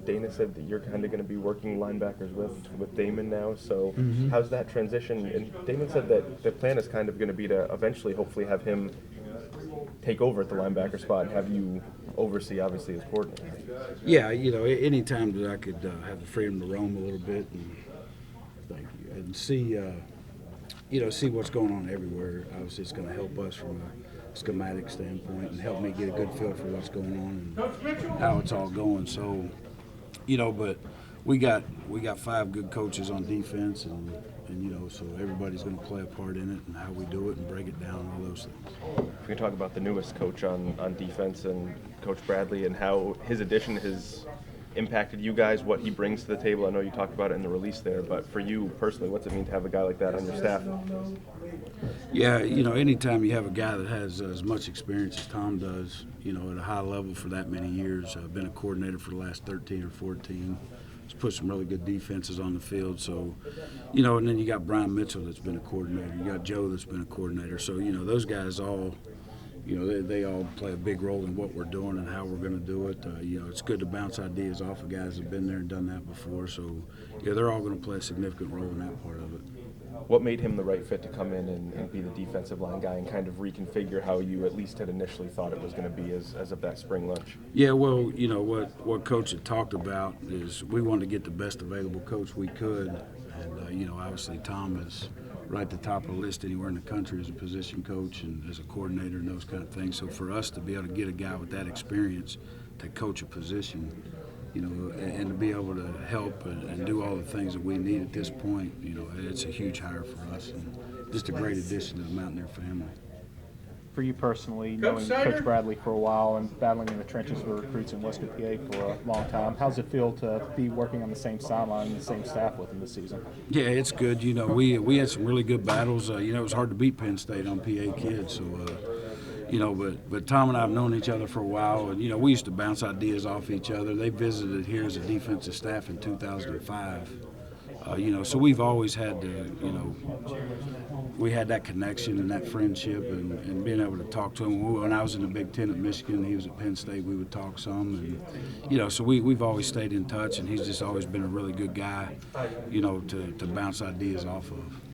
Dana said that you're kind of going to be working linebackers with Damon now. So how's that transition? And Damon said that the plan is kind of going to be to eventually, hopefully, have him take over at the linebacker spot and have you oversee, obviously, as coordinator. Yeah, any time that I could have the freedom to roam a little bit and thank you, and see what's going on everywhere. Obviously, it's going to help us from a schematic standpoint and help me get a good feel for what's going on and how it's all going. So, but we got 5 good coaches on defense, and so everybody's going to play a part in it and how we do it and break it down, all those things. If we can talk about the newest coach on defense and Coach Bradley and how his addition has impacted you guys, what he brings to the table. I know you talked about it in the release there, but for you personally, what's it mean to have a guy like that on your staff? Yeah, anytime you have a guy that has as much experience as Tom does, at a high level for that many years, been a coordinator for the last 13 or 14, has put some really good defenses on the field. So, and then you got Brian Mitchell that's been a coordinator. You got Joe that's been a coordinator. So, those guys all they all play a big role in what we're doing and how we're going to do it. It's good to bounce ideas off of guys that have been there and done that before. So, they're all going to play a significant role in that part of it. What made him the right fit to come in and be the defensive line guy and kind of reconfigure how you at least had initially thought it was going to be as of that spring lunch? Yeah, well, what Coach had talked about is we wanted to get the best available coach we could. And, obviously Tom is right at the top of the list anywhere in the country as a position coach and as a coordinator and those kind of things. So for us to be able to get a guy with that experience to coach a position, and to be able to help and do all the things that we need at this point, it's a huge hire for us and just a great addition to the Mountaineer family. For you personally, knowing Coach Bradley for a while and battling in the trenches for recruits in Western PA for a long time, how's it feel to be working on the same sideline and the same staff with him this season? Yeah, it's good. We had some really good battles. It was hard to beat Penn State on PA kids, so but Tom and I have known each other for a while, and we used to bounce ideas off each other. They visited here as a defensive staff in 2005. So we've always had we had that connection and that friendship and being able to talk to him. When I was in the Big Ten at Michigan, he was at Penn State, we would talk some. And, so we've always stayed in touch, and he's just always been a really good guy, to bounce ideas off of.